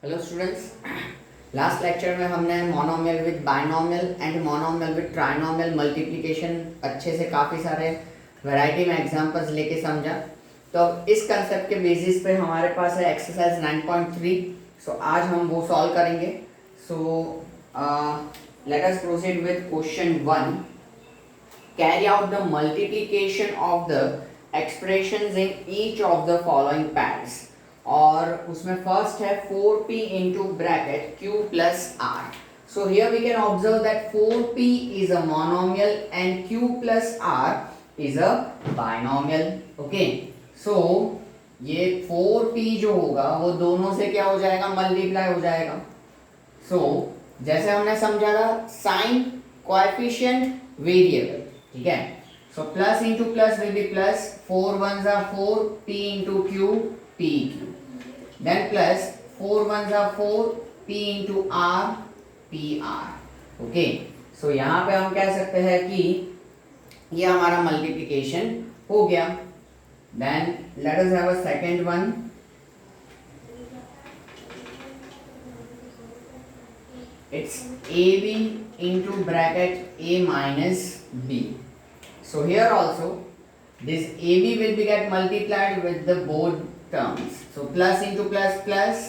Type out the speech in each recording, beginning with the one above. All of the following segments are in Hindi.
हेलो स्टूडेंट्स, लास्ट लेक्चर में हमने monomial with binomial and monomial with trinomial multiplication अच्छे से काफ़ी सारे वैरायटी में एग्जांपल्स लेके समझा। तो इस कंसेप्ट के बेसिस पे हमारे पास है एक्सरसाइज 9.3। सो आज हम वो सॉल्व करेंगे। So let us proceed with question 1। Carry out the multiplication of the expressions in each of the following pairs. और उसमें फर्स्ट है 4p into bracket q plus r. So here we can observe that 4p is a monomial and q plus r is a binomial. Okay, so ये 4p जो होगा वो दोनों से क्या हो जाएगा, मल्टीप्लाई हो जाएगा। So जैसे हमने समझा था साइन कोएफिशिएंट वेरिएबल, ठीक है। So plus into plus will be plus, 4 ones are 4, p into q, pq, then plus 4 ones are 4, p into r, pr. Okay, so यहाँ पे हम कह सकते हैं कि ये हमारा मल्टीप्लिकेशन हो गया। Then let us have a second one. It's ab into bracket a minus b. So here also this ab will be get multiplied with the both terms. So plus into plus plus,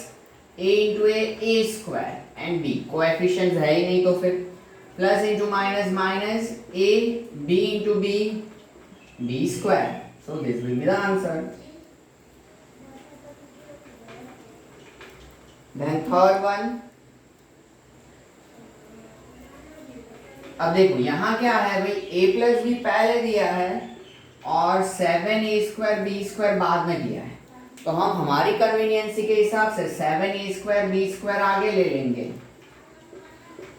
a into a square and b coefficients है ही नहीं, तो फिर plus into minus minus, a b into b square. So this will be the answer. Then third one, अब देखो यहाँ क्या है भाई, a plus b पहले दिया है और 7a square b square बाद में दिया है। तो हम हमारी कन्वीनियंसी के हिसाब से 7a स्क्वायर b स्क्वायर आगे ले लेंगे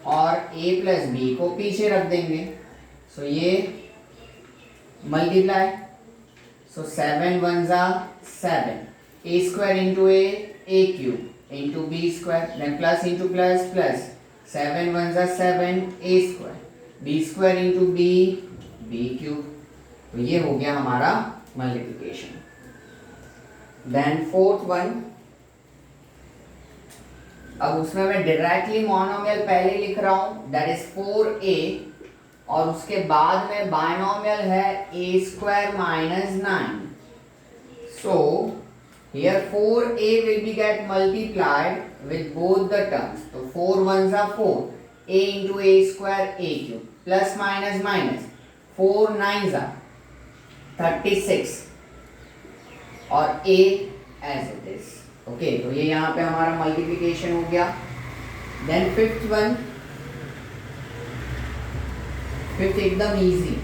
और a प्लस b को पीछे रख देंगे। सो ये multiply, so 7 1 7, a square into a cube into b square, then plus into plus plus, 7 1 7, a square, b square into b cube. तो ये हो गया हमारा मल्टीप्लिकेशन। देन फोर्थ वन, अब उसमें मैं डायरेक्टली मोनोमियल पहले लिख रहा हूं, दैट इज 4a, और उसके बाद में बाइनोमियल है a square minus 9। So here 4a will be get multiplied with both the terms. तो 4 1 4, a into a square a cube, plus minus minus, 4 9 36 और a as it is. Okay, तो ये यहाँ पे हमारा मल्टीप्लिकेशन हो गया। देन फिफ्थ वन, फिफ्थ एकदम इजी।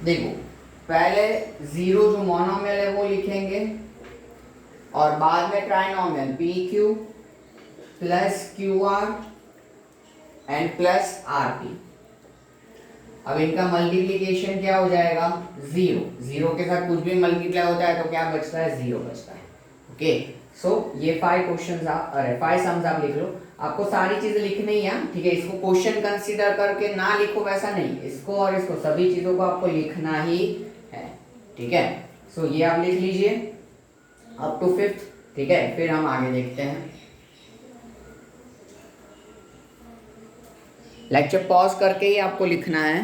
देखो पहले जीरो जो मोनोमियल है वो लिखेंगे और बाद में trinomial P Q plus Q R and plus R P. अब इनका मल्टीप्लिकेशन क्या हो जाएगा, जीरो। जीरो के साथ कुछ भी मल्टीप्लाई होता है तो क्या बचता है, जीरो बचता है। ओके, सो ये 5 क्वेश्चंस आप, अरे 5 सम्स आप लिख लो। आपको सारी चीजें लिखनी है, ठीक है। इसको क्वेश्चन कंसीडर करके ना लिखो वैसा नहीं, इसको और इसको सभी चीजों को आपको लिखना ही है, ठीक है। सो ये आप लिख लीजिए अप टू 5th, ठीक है। फिर हम आगे देखते हैं। लेक्चर पॉज करके ही आपको लिखना है।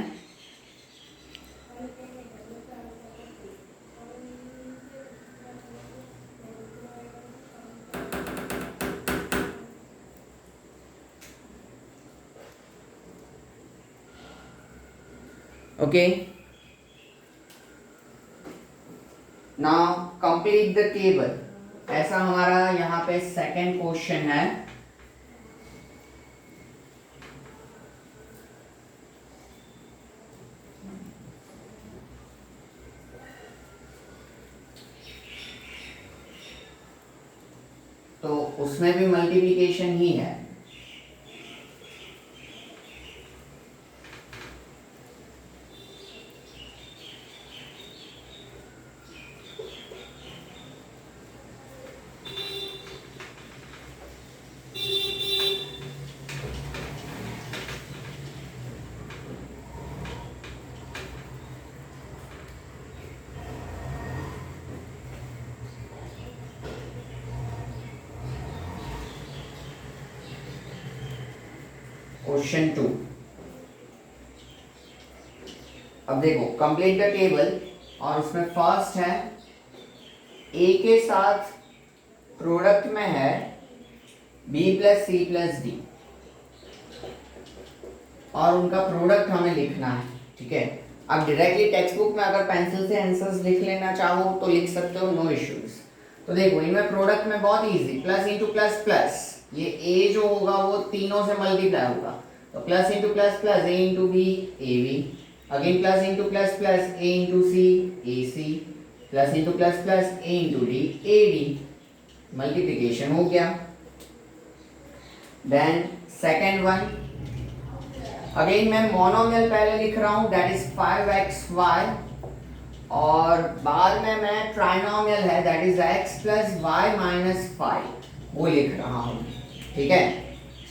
Okay, now complete the table. ऐसा हमारा यहाँ पे सेकंड क्वेश्चन है। तो उसमें भी मल्टीप्लिकेशन ही है। क्वेश्चन 2। अब देखो कंप्लीट द टेबल, और उसमें फर्स्ट है ए के साथ प्रोडक्ट में है B plus C plus D, और उनका प्रोडक्ट हमें लिखना है। ठीक है, अब डायरेक्टली टेक्स्ट बुक में अगर पेंसिल से आंसर्स लिख लेना चाहो तो लिख सकते हो, नो इश्यूज। तो देखो इनमें प्रोडक्ट में बहुत easy, plus into plus plus, ये ए जो होगा वो तीनों से मल्टीप्लाई होगा, तो plus into plus plus A into B A B, again plus into plus plus A into C A C, plus into plus plus A into D A D, multiplication हो गया। देन सेकेंड वन, अगेन मैं मोनोमियल पहले लिख रहा हूं, दैट इज 5xy, और बाद में मैं ट्राइनोमियल है that is x plus Y minus 5, वो लिख रहा हूं। ठीक है,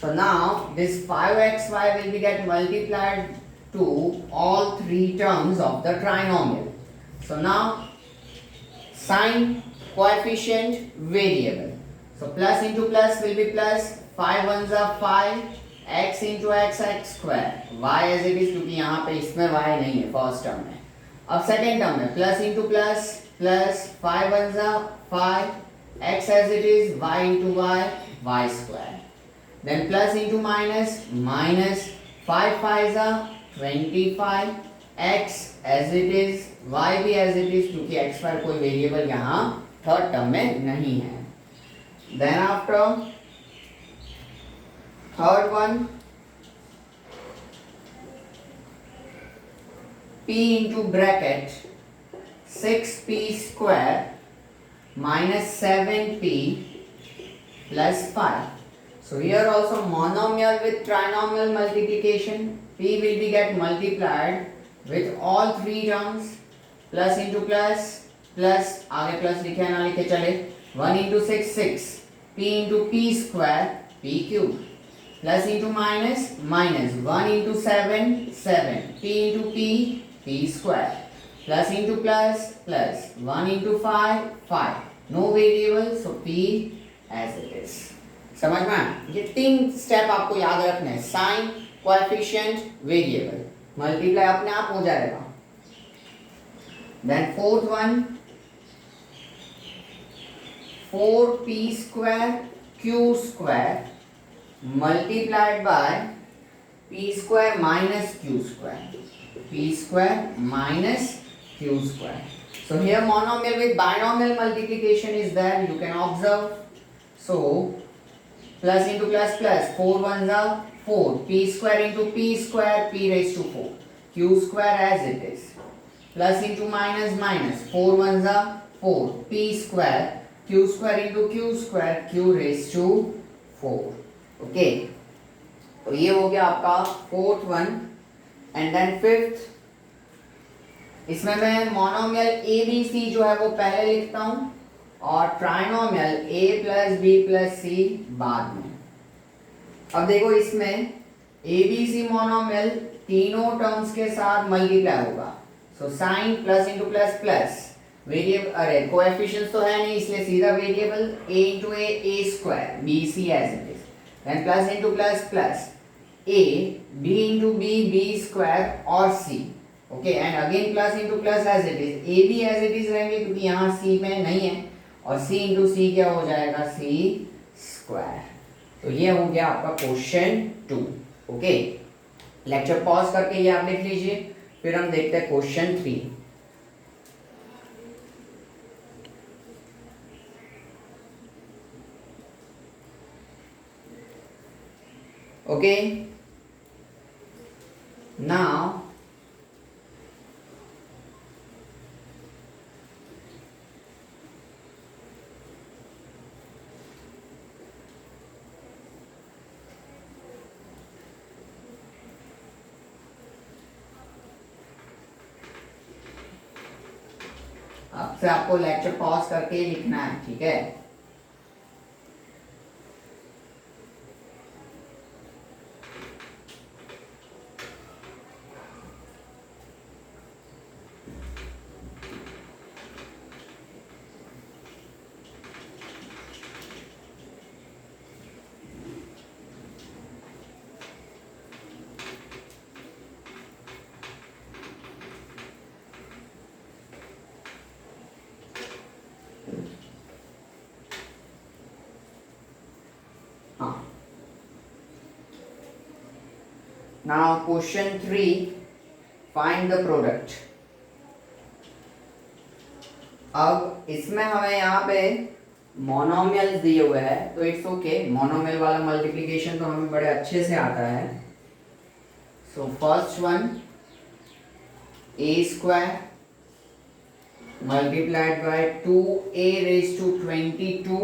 so now this 5xy will be get multiplied to all three terms of the trinomial. So now sign, coefficient, variable, so plus into plus will be plus, 5 1s are 5, x into X X square, y as it is, क्योंकि यहाँ पे इसमें y नहीं है फर्स्ट टर्म में। अब सेकेंड टर्म में plus into plus plus, 5 1s are 5, x as it is, y into y, y square, then plus into minus minus, 5 5s are 25, x as it is, y भी एज इट इज, क्योंकि x पर कोई वेरिएबल यहाँ थर्ड टर्म में नहीं है। Then after third one, p into bracket 6p square minus 7p plus 5. So here also monomial with trinomial multiplication, p will be get multiplied with all three terms, plus into plus plus, आगे plus लिखे ना लिखे चले, 1 into 6 6, p into p square p cube, plus into minus minus, 1 into 7 7, p into p square, plus into plus plus, 1 into 5 5, no variable, so p as it is। समझ में? ये तीन स्टेप आपको याद रखने हैं, साइन, कोएफिशिएंट, वेरिएबल, मल्टीप्लाई अपने आप हो जाएगा। देन fourth one, 4p square q square multiplied by p square minus q square, p square minus q square. So here monomial with binomial multiplication is there, you can observe. So plus into plus plus, 4 1s are 4, p square into p square, p raised to 4, q square as it is, plus into minus minus, 4 1s are 4, p square, q square into q square, q raised to 4। Okay, तो ये हो गया आपका fourth one. And then fifth, इसमें मैं मोनोमियल ए बी सी जो है वो पहले लिखता हूं, और trinomial A plus B plus C बाद में। अब देखो इसमें ए बी सी मोनोमियल तीनों टर्म्स के साथ मल्टीप्लाई होगा, so sign plus into plus plus, variable, अरे कोएफिशिएंट्स तो है नहीं इसलिए सीधा variable, a into A square, B C as it is, then plus into plus plus, a b into B square और c, okay, and again plus into plus as it is, a भी एज इट इज रहेंगे क्योंकि यहाँ c में नहीं है, और c इंटू सी क्या हो जाएगा, c स्क्वायर। तो ये हो गया आपका क्वेश्चन 2। ओके, लेक्चर पॉज करके ये आप लिख लीजिए, फिर हम देखते हैं क्वेश्चन 3। Okay, now अब से आपको लेक्चर पॉज करके लिखना है, ठीक है। हाँ, now question 3, find the product. अब इसमें हमें यहाँ पे मोनोमियल्स दिए हुए हैं, तो इट्स ओके, मोनोमियल वाला मल्टीप्लिकेशन तो हमें बड़े अच्छे से आता है। So first one, A square multiplied by 2a raised to 22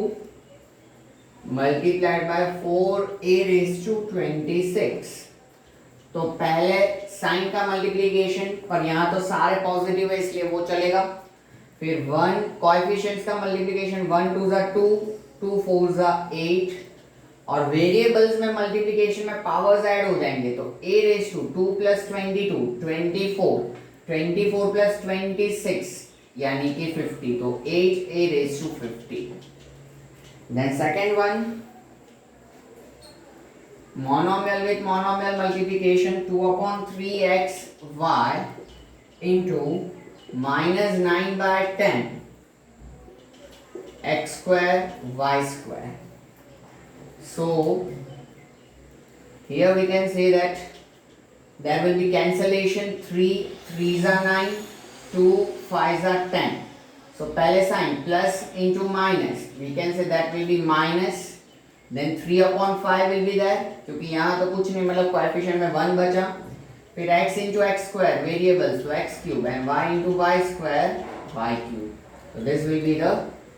multiplied by 4a raised to 26। तो पहले साइन का मल्टीप्लिकेशन, पर यहाँ तो सारे पॉजिटिव है इसलिए वो चलेगा। फिर 1 कोएफिशिएंट्स का मल्टीप्लिकेशन, 1 2 ज़ा 2, 2 4 ज़ा 8, और वेरिएबल्स में मल्टीप्लिकेशन में पावर्स ऐड हो जाएंगे, तो a raise to 2 plus 22 24, 24 plus 26 यानी कि 50, तो 8a raise to 50। Then second one, monomial with monomial multiplication, 2/3xy into -9/10 x square y square। So here we can say that there will be cancellation, 3 3s are 9, 2 5s are 10। So पहले sign plus into minus, we can say that will be minus, then 3/5 will be there, क्योंकि यहाँ तो कुछ नहीं, मतलब कोएफिशिएंट में 1 बचा। फिर x into X square variables, तो x cube, and y into Y square y cube. So this will be the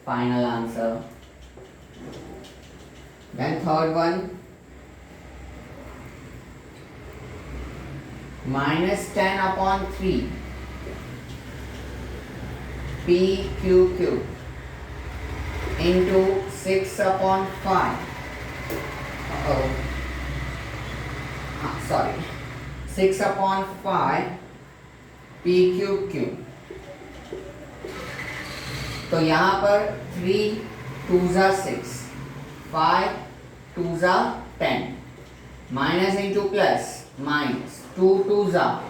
final answer। Then third one, -10/3 p cube into 6/5, sorry, 6/5 p cube। तो यहाँ पर 3 2 ज़ा 6, 5 2 ज़ा 10, माइनस इंटू प्लस माइनस, 2 2 ज़ा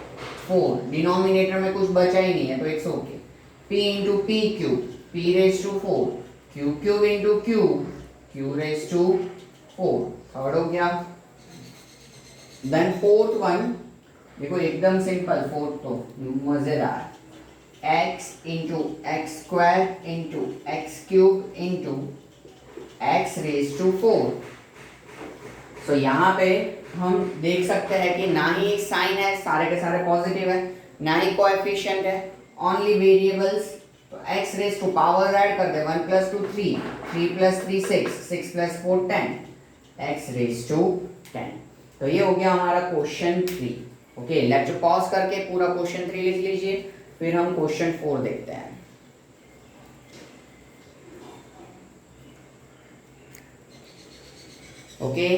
4, डिनोमिनेटर में कुछ बचा ही नहीं है, तो it's okay. p into P cube, p raise to 4, cube cube into cube, q raise to 4, third हो गया। देन फोर्थ वन, देखो एकदम सिंपल, फोर्थ तो मजेदार, x into X square into X cube into X raise to 4। So यहाँ पे हम देख सकते हैं कि ना ही एक साइन है, सारे के सारे पॉजिटिव है, ना ही कोएफिशिएंट है, ओनली वेरिएबल्स। तो x raise to power add कर दे, 1 + 2 3, 3 + 3 6, 6 + 4 10, x रेज टू 10। तो ये हो गया हमारा क्वेश्चन 3। ओके, लेक्चर पॉज करके पूरा क्वेश्चन 3 लिख लीजिए, फिर हम क्वेश्चन 4 देखते हैं। ओके,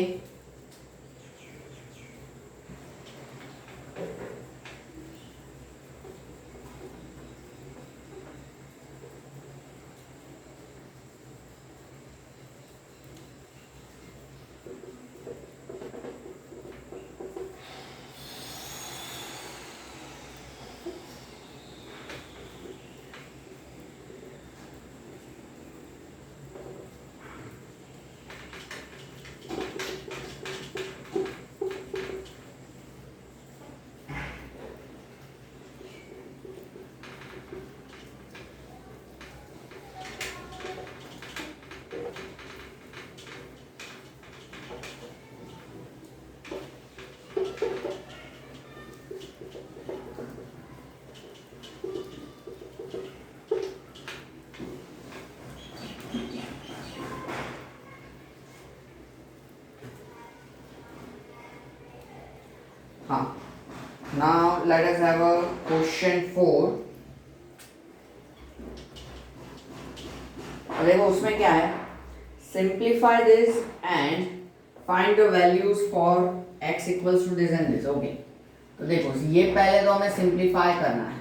हाँ, now let us have a question 4। और देखो उसमें क्या है, simplify this and find the values for x equals to this and this। Okay, तो देखो ये पहले तो हमें सिंप्लीफाई करना है,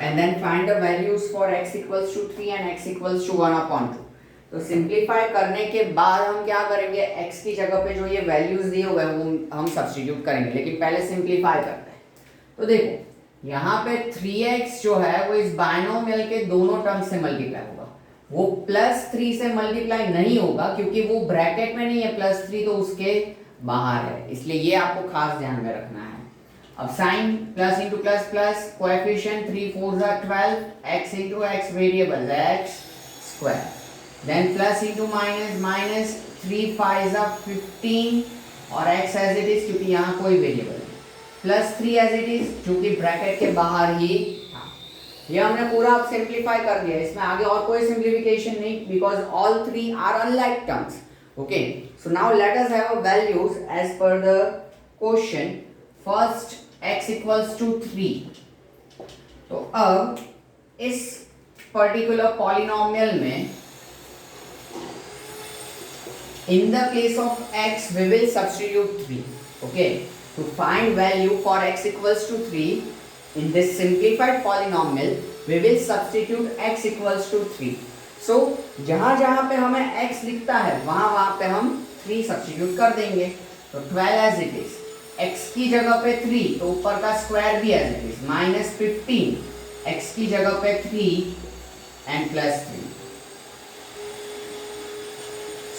and then find the values for x equals to 3 and x equals to 1/2। तो सिंप्लीफाई करने के बाद हम क्या करेंगे, x की जगह पे जो ये वैल्यूज दिए हुए हैं वो हम सब्स्टिट्यूट करेंगे, लेकिन पहले सिंप्लीफाई करते हैं। तो देखो यहाँ पे 3x जो है वो इस बाइनोमियल के दोनों टर्म से मल्टीप्लाई होगा, वो +3 से मल्टीप्लाई नहीं होगा क्योंकि वो ब्रैकेट में नहीं है, +3 तो उसके बाहर है, इसलिए ये आपको खास ध्यान में रखना है। अब sign plus into plus plus, coefficient 3 4 12, x into x variable x square, then plus into minus minus 3 5 15 और x एज इट इज क्योंकि यहाँ कोई वेरिएबल नहीं, +3 एज इट इज जो कि ब्रैकेट के बाहर ही था। ये हमने पूरा अब सिंप्लीफाई कर दिया, इसमें आगे और कोई सिंप्लीफिकेशन नहीं, because all three are unlike terms. Okay, so now let us have a values as per the question. First x equals to 3। तो अब इस पर्टिकुलर पॉलिनोमियल में in the place of x we will substitute 3. Okay, to find value for x equals to 3 in this simplified polynomial we will substitute x equals to 3. So जहां जहां पे हमें x लिखता है वहां वहां पे हम 3 सब्स्टिट्यूट कर देंगे। तो 12 एज इट इज, x की जगह पे 3 तो ऊपर का स्क्वायर भी एज इट इज, -15 x की जगह पे 3 एंड +3।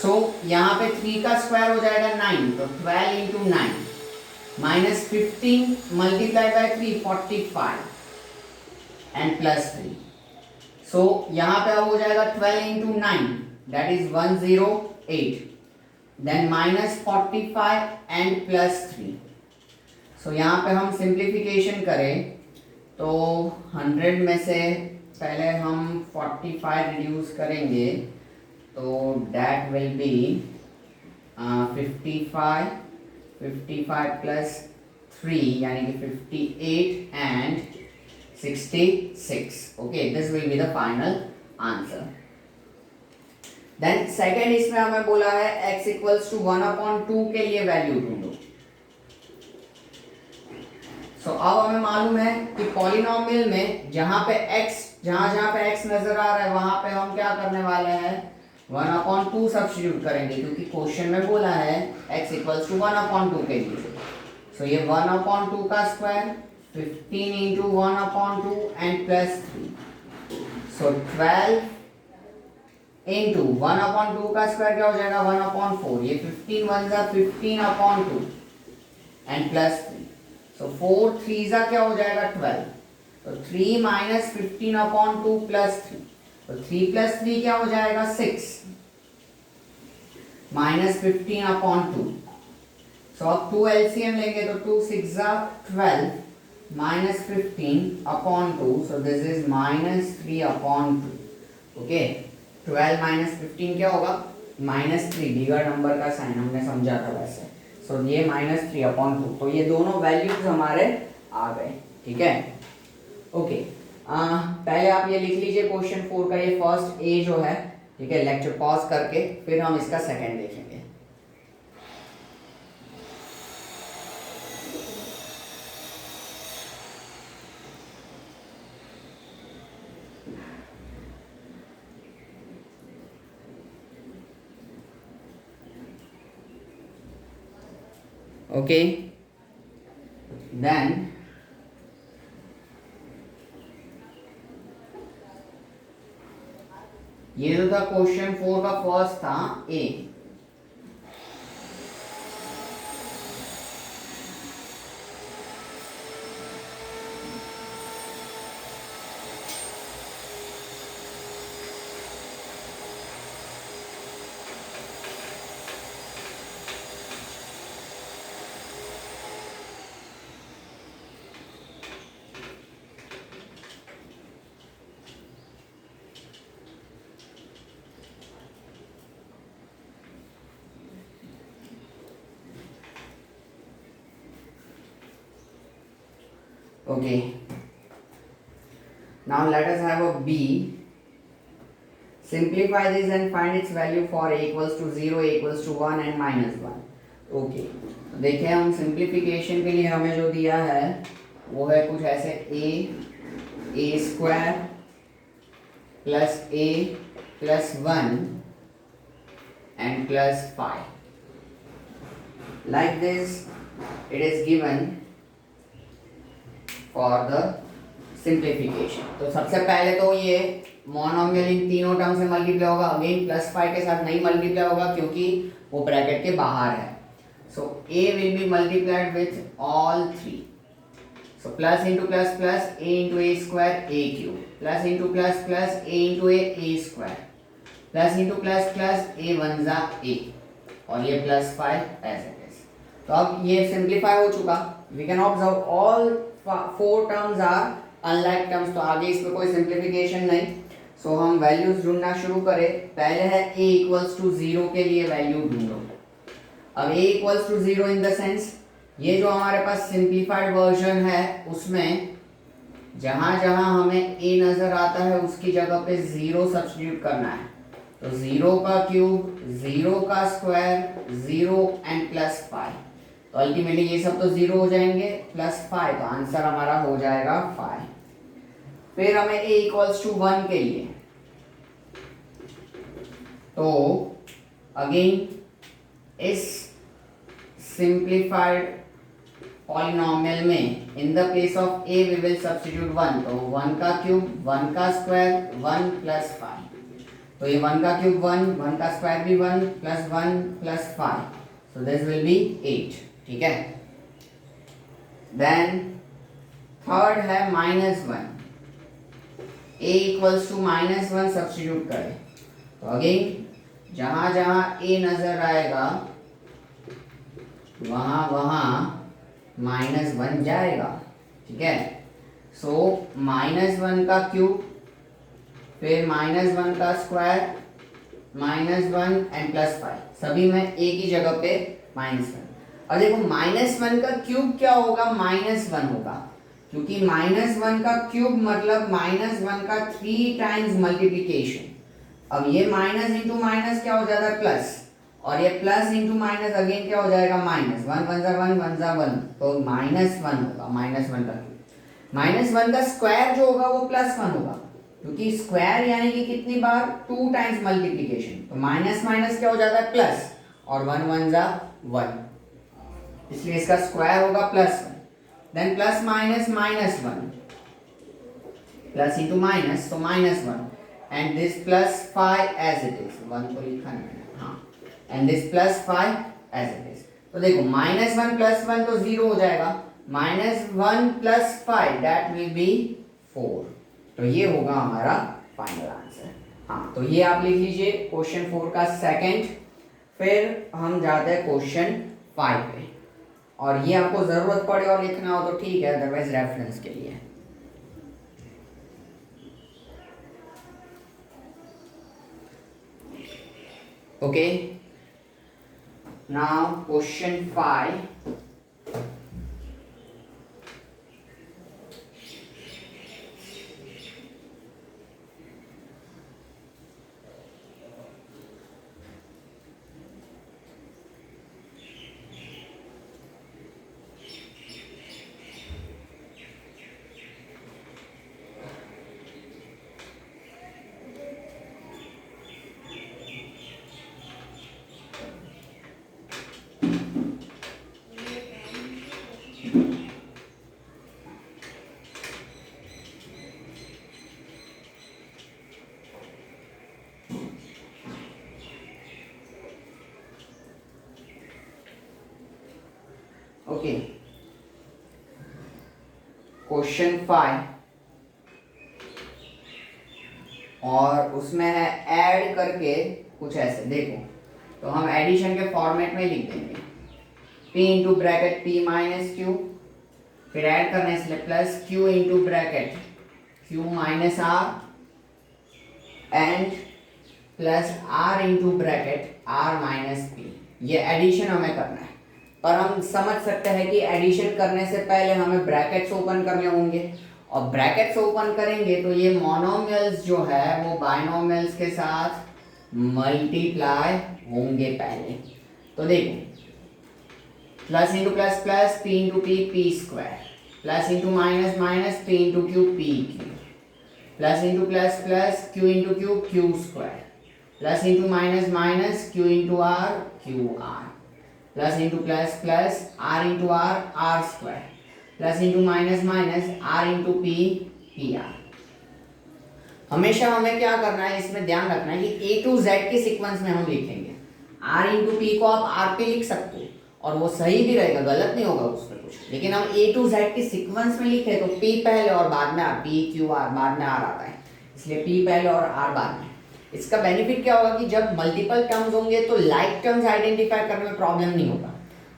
सो यहाँ पे 3 का स्क्वायर हो जाएगा 9, तो 12 into 9 -15 multiply by 3 45 and +3। So यहाँ पे अब हो जाएगा 12 into 9 that is 108, then -45 and +3। So यहाँ पे हम सिंप्लीफिकेशन करें तो 100 में से पहले हम 45 रिड्यूस करेंगे तो that will be 55 plus 3 यानी कि 58 and 66. Okay, this will be the final answer. Then second इसमें हमें बोला है x equals to 1/2 के लिए वैल्यू ढूंढो। So अब हमें मालूम है कि पॉलिनोमियल में जहां पे x नजर आ रहा है वहां पे हम क्या करने वाले हैं, 1/2 सब्स्टिट्यूट करेंगे क्योंकि क्वेश्चन में बोला है x इक्वल्स टू 1/2 के लिए। सो ये 1/2 का square 15 into 1/2 and +3, so 12 into 1/2 का स्क्वायर क्या हो जाएगा 1/4, ये 15 1 जा 15/2 एंड +3, सो 4 3 जा क्या हो जाएगा 12, तो 3 - 15/2 +3, तो 3 + 3 क्या हो जाएगा 6 -15/2। सो अब 2 एलसीएम लेंगे तो 2 6 12 -15/2, सो दिस इज -3/2। ओके, 12 - 15 क्या होगा -3, बिगर नंबर का साइन हमने समझा था वैसे। सो ये -3/2, तो ये दोनों वैल्यूज हमारे आ गए। ठीक है, ओके। पहले आप ये लिख लीजिए क्वेश्चन 4 का ये फर्स्ट ए जो है। ठीक है, लेक्चर पॉज करके फिर हम इसका सेकंड देखेंगे। ओके, देन ये जो था क्वेश्चन 4 का फर्स्ट था ए। Okay, now let us have a B. Simplify this and find its value for a equals to 0, a equals to 1 and -1. Okay, देखिए हम सिंप्लीफिकेशन के लिए हमें जो दिया है वो है कुछ ऐसे a square plus a plus 1 and plus 5. Like this it is given for the simplification. तो सबसे पहले तो ये मोनोमियल इन तीनों टर्म से मल्टीप्लाई होगा, अगेन +5 के साथ नहीं मल्टीप्लाई होगा क्योंकि वो ब्रैकेट के बाहर है। सो a will be multiplied with all three. So plus into plus plus a into A square a cube, plus into plus plus a into A square, plus into plus plus a one जा a, और ये +5 एज इट इज। तो अब ये सिंप्लीफाई हो चुका। We can observe all 4 terms are unlike terms, तो आगे इसमें कोई सिंप्लीफिकेशन नहीं। सो हम वैल्यूज ढूंढना शुरू करें। पहले है a इक्वल्स टू 0 के लिए वैल्यू ढूंढो। अब a equals to 0 in the sense ये जो हमारे पास सिंप्लीफाइड वर्जन है उसमें जहां जहां हमें a नजर आता है उसकी जगह पे 0 सब्स्टिट्यूट करना है। तो 0 का क्यूब, 0 का स्क्वायर, 0 एंड +5, तो अल्टीमेटली ये सब तो 0 हो जाएंगे, +5, तो आंसर हमारा हो जाएगा 5। फिर हमें a इक्वल्स टू 1 के लिए, तो अगेन इस सिंप्लीफाइड पॉलिनोमियल में in the place of a we will substitute 1, तो 1 का क्यूब, 1 का स्क्वायर, 1 + 5, तो ये 1 का क्यूब 1, 1 का स्क्वायर भी 1 + 1 + 5, सो दिस विल बी 8। ठीक है, देन थर्ड है -1, a इक्वल्स टू -1 सब्स्टिट्यूट करें। तो अगेन जहां जहां a नजर आएगा वहां वहां -1 जाएगा। ठीक है, सो -1 का क्यूब, फिर -1 का स्क्वायर, -1 एंड +5, सभी में एक ही जगह पे -1। और देखो -1 का क्यूब क्या होगा, -1 होगा, क्योंकि -1 का क्यूब मतलब -1 का 3 टाइम्स मल्टीप्लिकेशन। अब ये माइनस इंटू माइनस क्या हो जाता है प्लस, और ये प्लस इंटू माइनस अगेन क्या हो जाएगा माइनस, 1 1 जा 1 1 जा 1, तो -1 होगा -1 का क्यूब। -1 का स्क्वायर जो होगा वो +1 होगा, क्योंकि स्क्वायर यानी कि कितनी बार 2 टाइम्स मल्टीप्लिकेशन, तो माइनस माइनस क्या हो जाता है प्लस, और 1 1 जा 1, इसलिए इसका स्क्वायर होगा +1। Then plus minus -1, plus into minus तो -1, and this +5 as it is, 1 तो लिखा नहीं मैंने, हाँ, and this +5 as it is. तो देखो -1 + 1 तो 0 हो जाएगा, -1 + 5 दैट विल बी 4, तो ये होगा हमारा फाइनल आंसर। हाँ, तो ये आप लिख लीजिए क्वेश्चन 4 का सेकंड। फिर हम जाते हैं क्वेश्चन 5 पे, और ये आपको ज़रूरत पड़े और लिखना हो तो ठीक है, अदरवाइज रेफरेंस के लिए। Okay, now question 5। Okay, question 5, और उसमें है ऐड करके कुछ ऐसे, देखो तो हम एडिशन के फॉर्मेट में लिख देंगे, p into bracket p minus q, फिर ऐड करना है इसलिए plus q into bracket q minus r, and plus r into bracket r minus p। ये एडिशन हमें करना है, पर हम समझ सकते हैं कि एडिशन करने से पहले हमें ब्रैकेट्स ओपन करने होंगे, और ब्रैकेट्स ओपन करेंगे तो ये मोनोमियल्स जो है वो बाइनोमियल्स के साथ मल्टीप्लाई होंगे पहले। तो देखो plus into plus plus, p into P square, plus into minus minus, p into Q P Q, plus into plus plus, q into Q square, plus into minus minus, q into R Q R, plus into plus plus, r into R R square, plus into minus minus, r into P P R. हमेशा हमें क्या करना है, इसमें ध्यान रखना है कि ए टू जेड के सीक्वेंस में हम लिखेंगे। आर इंटू पी को आप आर पी लिख सकते हो और वो सही भी रहेगा, गलत नहीं होगा उसमें कुछ, लेकिन हम ए टू जेड के सीक्वेंस में लिखे तो पी पहले और बाद में आर, पी क्यू आर बाद में आर आता है, इसलिए पी पहले और आर बाद में। इसका बेनिफिट क्या होगा कि जब मल्टीपल टर्म्स होंगे तो लाइक टर्म्स आइडेंटिफाई करने में प्रॉब्लम नहीं होगा।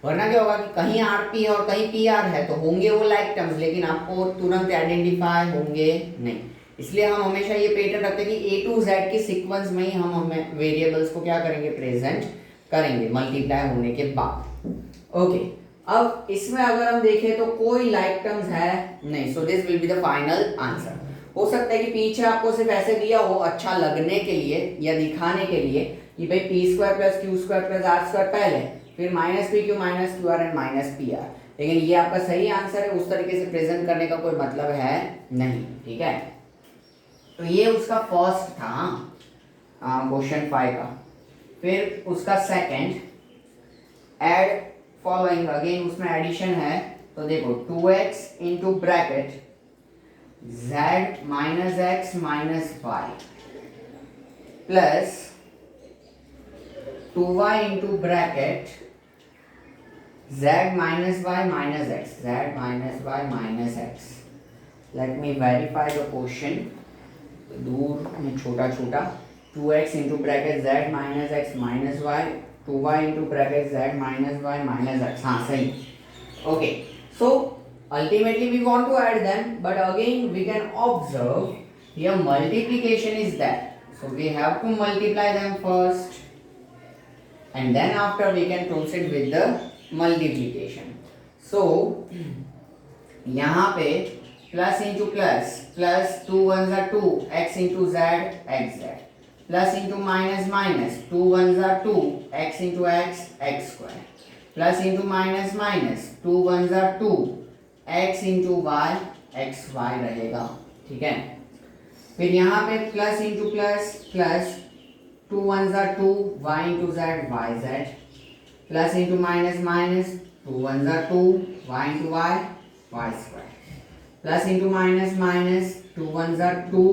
वरना क्या होगा कि कहीं आर पी है और कहीं पी आर है तो होंगे वो लाइक टर्म्स, लेकिन आपको तुरंत आइडेंटिफाई होंगे नहीं। इसलिए हम हमेशा ये पैटर्न रखते हैं कि ए टू जेड के सीक्वेंस में ही हम हमें वेरिएबल्स को क्या करेंगे, प्रेजेंट करेंगे मल्टीप्लाई होने के बाद। ओके, अब इसमें अगर हम देखें तो कोई लाइक टर्म्स है नहीं, सो this will be the final answer. हो सकता है कि पीछे आपको सिर्फ ऐसे दिया हो अच्छा लगने के लिए या दिखाने के लिए कि भाई P square plus Q square plus R square पहले, फिर minus P Q minus Q R and minus P R, लेकिन ये आपका सही आंसर है। उस तरीके से प्रेजेंट करने का कोई मतलब है नहीं, ठीक है। तो ये उसका फर्स्ट था क्वेश्चन 5 का। फिर उसका सेकंड, ऐड फॉलोइंग, अगेन उसमें एडिशन है। तो देखो 2x into bracket z minus X minus Y plus 2y into bracket z minus Y minus X, z minus Y minus X. Let me verify the question, दूर में छोटा छोटा, 2x into bracket z minus X minus Y, 2y into bracket z minus Y minus X. हाँ सही, okay. So ultimately we want to add them, but again we can observe here multiplication is there, so we have to multiply them first and then after we can proceed with the multiplication. So यहाँ पे plus into plus, plus 2 one ज़ा 2 x into Z X Z, plus into minus minus 2 one ज़ा 2 x into X X square, plus into minus minus 2 one ज़ा 2 x into Y X Y रहेगा, ठीक है। फिर यहाँ पे plus into plus, plus 2 one ज़ा 2 y into Z Y Z, plus into minus minus 2 one ज़ा 2 y into Y Y square, plus into minus minus 2 one ज़ा 2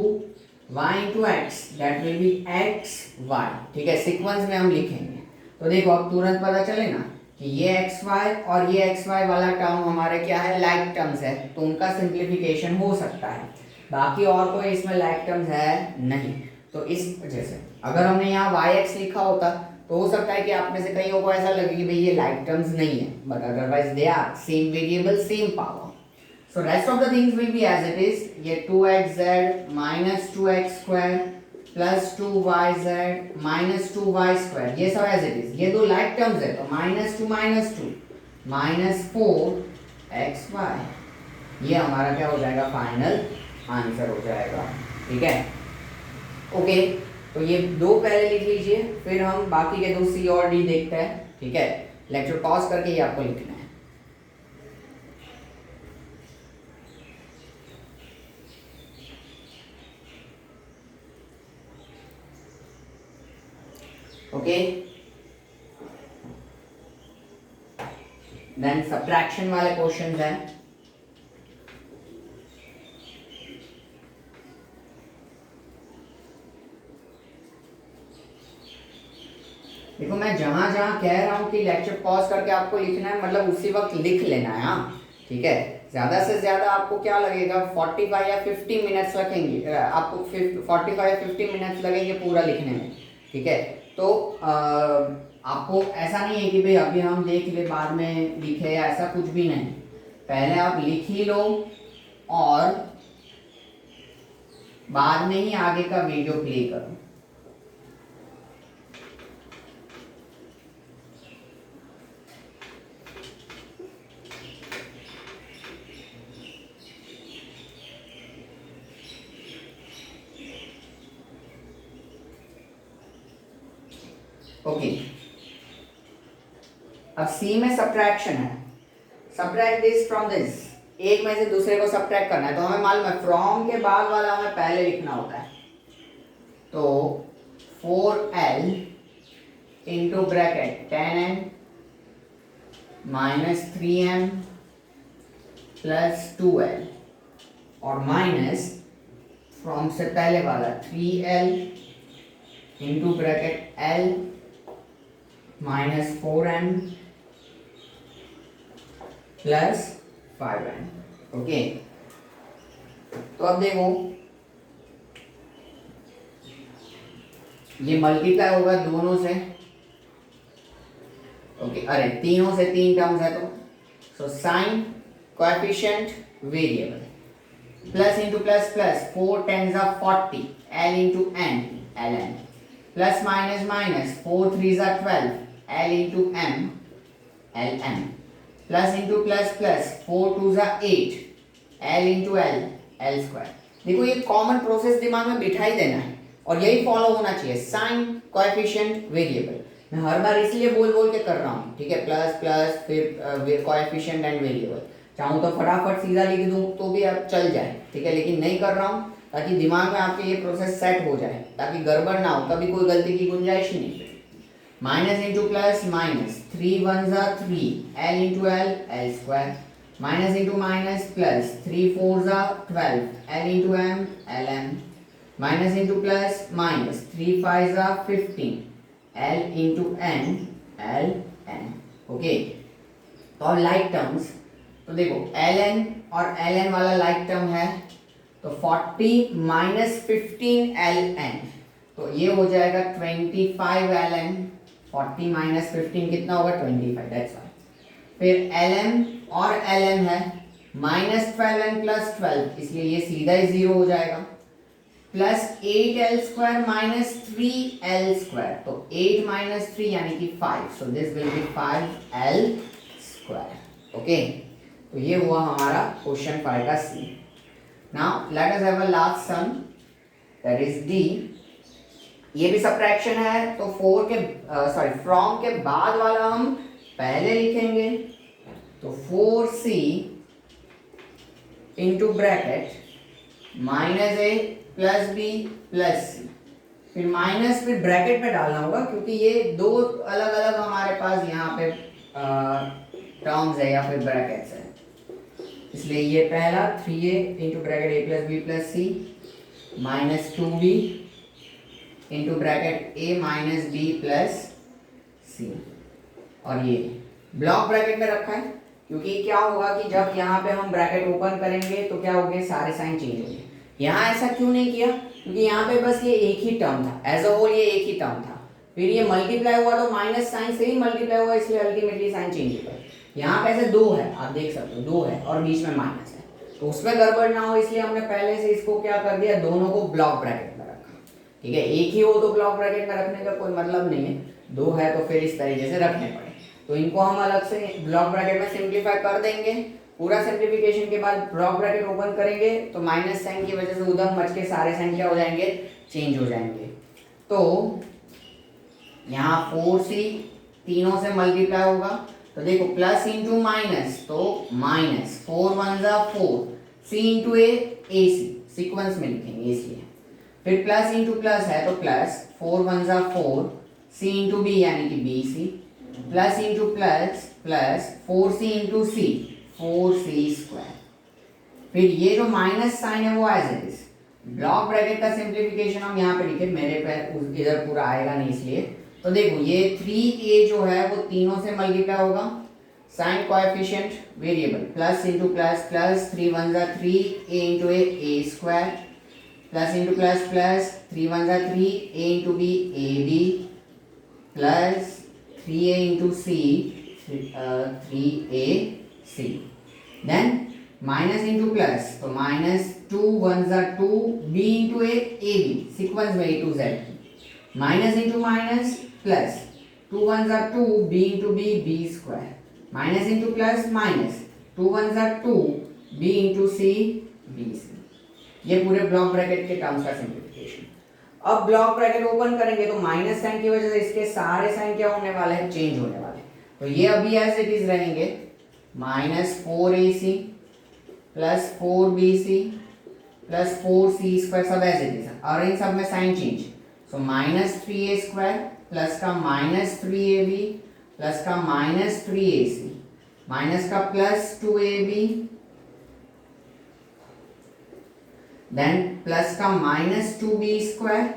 y into X, that will be X Y, ठीक है। सीक्वेंस में हम लिखेंगे तो देखो अब तुरंत पता चले ना कि ये एक्स वाई और ये एक्स वाई वाला टर्म हमारे क्या है, लाइक टर्म्स है, तो उनका सिंप्लीफिकेशन हो सकता है। बाकी और कोई इसमें लाइक टर्म्स है नहीं, तो इस वजह से अगर हमने यहाँ वाई एक्स लिखा होता तो हो सकता है कि आप में से कईयों को ऐसा लगे कि भाई ये लाइक टर्म्स नहीं है, but otherwise they are same variable same power. So rest of the things will be as it is, ये 2xz minus 2x square plus 2yz minus 2y square, ये सब एज इट इज। ये दो लाइक टर्म्स है तो माइनस 2 माइनस 4xy, ये हमारा क्या हो जाएगा, फाइनल आंसर हो जाएगा, ठीक है। ओके, तो ये दो पहले लिख लीजिए, फिर हम बाकी के दो सी और डी देखते हैं, ठीक है। लेक्चर पॉज करके ये आपको लिखना है। ओके, देन सब्ट्रैक्शन वाले क्वेश्चंस हैं। देखो मैं जहां जहां कह रहा हूं कि लेक्चर पॉज करके आपको लिखना है, मतलब उसी वक्त लिख लेना है, हाँ ठीक है। ज़्यादा से ज़्यादा आपको क्या लगेगा, 45 या 50 मिनट्स लगेंगे, आपको 45 या 50 मिनट्स लगेंगे पूरा लिखने में, ठीक है। तो आपको ऐसा नहीं है कि भाई अभी हम देख ले बाद में लिखे, या ऐसा कुछ भी नहीं, पहले आप लिख ही लो और बाद में ही आगे का वीडियो प्ले करो। ओके, अब सी में सब्ट्रैक्शन है, सब्ट्रैक्ट दिस फ्रॉम दिस, एक में से दूसरे को सब्ट्रैक्ट करना है, तो हमें मालूम है फ्रॉम के बाद वाला हमें पहले लिखना होता है। तो 4l into bracket 10m minus 3m plus 2l और माइनस फ्रॉम से पहले वाला 3l into bracket l minus 4m plus 5m। Okay, तो अब देखो ये मल्टीप्लाई होगा दोनों से। ओके, अरे तीनों से 3 टर्म्स है तो so sine coefficient variable plus into plus plus 4 10 जा 40 l into n ln plus minus minus 4 3 जा 12 l into m ln plus into plus plus 4 2 जा 8 l into l l square. देखो ये कॉमन प्रोसेस दिमाग में बिठा ही देना है और यही फॉलो होना चाहिए, साइन कोएफिशिएंट वेरिएबल। मैं हर बार इसलिए बोल बोल के कर रहा हूँ, ठीक है, प्लस प्लस फिर कोएफिशिएंट एंड वेरिएबल। चाहूँ तो फटाफट सीधा लिख दूँ तो भी अब चल जाए, ठीक है, लेकिन नहीं कर रहा हूँ ताकि दिमाग में आपके ये प्रोसेस सेट हो जाए, ताकि गड़बड़ ना हो, कभी कोई गलती की गुंजाइश ही नहीं। माइनस इंटू प्लस माइनस 3 1 जा 3 l into l l square minus into minus plus 3 4 जा 12 l into m l m minus into plus minus 3 5 जा 15 l into n l n। Okay, तो अब लाइक टर्म्स, तो देखो ln और ln वाला लाइक टर्म है तो 40 माइनस 15 ln, तो ये हो जाएगा 25 ln। 40 माइनस 15 कितना होगा 25, दैट्स वाई। फिर ln और ln है माइनस 12n प्लस 12, इसलिए ये सीधा ही 0 हो जाएगा। Plus 8l square minus 3l square, तो 8 माइनस 3 यानी कि 5, so this will be 5l square. Okay, तो ये हुआ हमारा क्वेश्चन 5 का C. Now let us have a last sum that is D. ये भी सब्ट्रैक्शन है तो 4 के फ्रॉम के बाद वाला हम पहले लिखेंगे, तो 4c into bracket minus a plus B plus C, फिर माइनस फिर ब्रैकेट में डालना होगा क्योंकि ये दो अलग अलग हमारे पास यहाँ पे टर्म्स है या फिर ब्रैकेट्स है, इसलिए ये पहला 3a into bracket a plus B plus C minus 2b into bracket a minus B plus C, और ये ब्लॉक ब्रैकेट में रखा है क्योंकि क्या होगा कि जब यहाँ पे हम ब्रैकेट ओपन करेंगे तो क्या होंगे, सारे साइन चेंज होंगे। यहाँ ऐसा क्यों नहीं किया, क्योंकि यहाँ पे बस ये एक ही टर्म था, एज अ होल ये एक ही टर्म था, फिर ये मल्टीप्लाई हुआ तो माइनस साइन से ही मल्टीप्लाई हुआ, इसलिए अल्टीमेटली साइन चेंज हुआ। यहाँ पे ऐसे 2 है, आप देख सकते हो 2 है और बीच में माइनस है, तो उसमें गड़बड़ ना हो इसलिए हमने पहले से इसको क्या कर दिया, दोनों को ब्लॉक ब्रैकेट में रखा। ठीक है, एक ही हो तो ब्लॉक ब्रैकेट में रखने का कोई मतलब नहीं है, 2 है तो फिर इस तरीके से रखने पड़े, तो इनको हम अलग से ब्लॉक ब्रैकेट में सिंप्लीफाई कर देंगे। पूरा सिंप्लीफिकेशन के बाद ब्लॉक ब्रैकेट ओपन करेंगे तो माइनस साइन की वजह से उधम मच के सारे साइन क्या हो जाएंगे, चेंज हो जाएंगे। तो यहाँ 4c तीनों से मल्टीप्लाई होगा, तो देखो प्लस इंटू माइनस, तो माइनस 4 1 जा 4 c इंटू ए सी, सीक्वेंस में लिखेंगे इसलिए। फिर प्लस इंटू प्लस है तो प्लस 4 1 जा 4 c इंटू बी यानी कि B C, plus into plus plus 4c into C 4c square. फिर ये जो माइनस साइन है वो as it is, block bracket का सिंप्लीफिकेशन हम यहाँ पे लिखे, मेरे पे इधर पूरा आएगा नहीं इसलिए। तो देखो ये 3a जो है वो तीनों से मल्टीप्लाई होगा, sign coefficient variable plus into plus plus 3 1 जा 3 a into A square plus into plus plus 3 1 जा 3 a into B A B plus 3a into c 3ac, then minus into plus, तो minus 2 1 जा 2 b into a ab, sequence में a to z, minus into minus plus 2 1 जा 2 b into b b square, minus into plus minus 2 1 जा 2 b into c b c। ये पूरे ब्लॉक ब्रैकेट के टर्म्स का सिंप्लीफिकेशन। अब ब्लॉक ब्रैकेट ओपन करेंगे तो माइनस साइन की वजह से इसके सारे साइन क्या होने वाले हैं, चेंज होने वाले हैं, तो ये अभी एज इट इज रहेंगे, minus 4ac plus 4bc plus 4c square, सब एज इट इज, और इन सब में sign change, so minus 3a square plus का माइनस 3ab प्लस का माइनस 3ac माइनस का प्लस 2ab देन प्लस का -2b²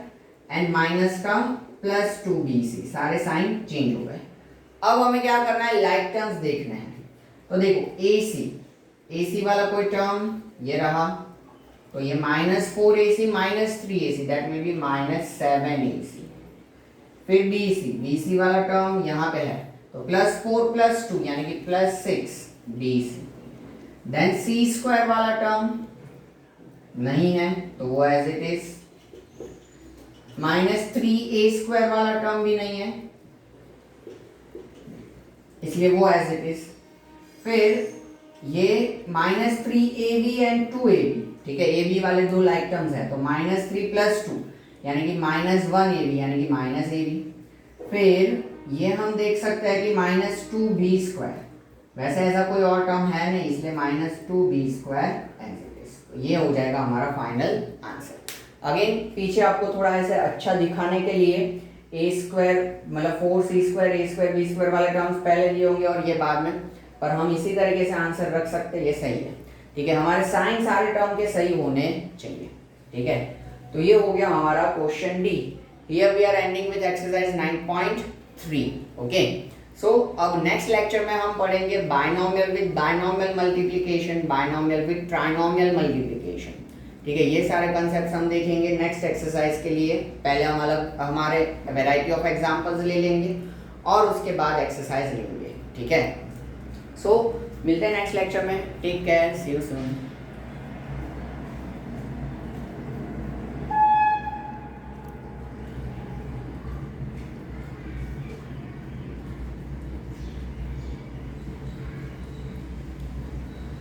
एंड माइनस का +2bc, सारे साइन चेंज हो गए। अब हमें क्या करना है, लाइक टर्म्स देखने हैं। तो देखो AC वाला कोई टर्म ये रहा, तो ये -4AC -3AC, that will B -7AC। फिर BC वाला टर्म यहाँ पे है, तो +4 +2 यानी कि +6BC। देन C² वाला टर्म नहीं है तो वो एज इट इज, -3A² वाला टर्म भी नहीं है इसलिए वो एज इट इज। फिर ये -3AB एंड 2AB, ठीक है, AB वाले दो लाइक टर्म्स है, तो -3 + 2 यानी कि -1AB यानी कि -AB। फिर ये हम देख सकते हैं कि -2B², वैसे ऐसा कोई और टर्म है नहीं इसलिए -2B² एज इट इज। तो ये हो जाएगा हमारा फाइनल आंसर। अगेन पीछे आपको थोड़ा ऐसे अच्छा दिखाने के लिए A² मतलब 4C² A² B² वाले टर्म्स पहले दिए होंगे और ये बाद में, पर हम इसी तरीके से आंसर रख सकते हैं, ये सही है, ठीक है। हमारे साइन सारे टर्म के सही होने चाहिए, ठीक है। तो ये हो गया हमारा question D. Here we are ending with exercise 9.3। Okay, so अब नेक्स्ट लेक्चर में हम पढ़ेंगे binomial with binomial multiplication, binomial with trinomial multiplication, ठीक है। ये सारे कंसेप्ट हम देखेंगे नेक्स्ट एक्सरसाइज के लिए। पहले हम हमारे वैरायटी ऑफ एग्जांपल्स ले लेंगे और उसके बाद एक्सरसाइज लेंगे, ठीक है। सो मिलते हैं नेक्स्ट लेक्चर में, take care, see you soon.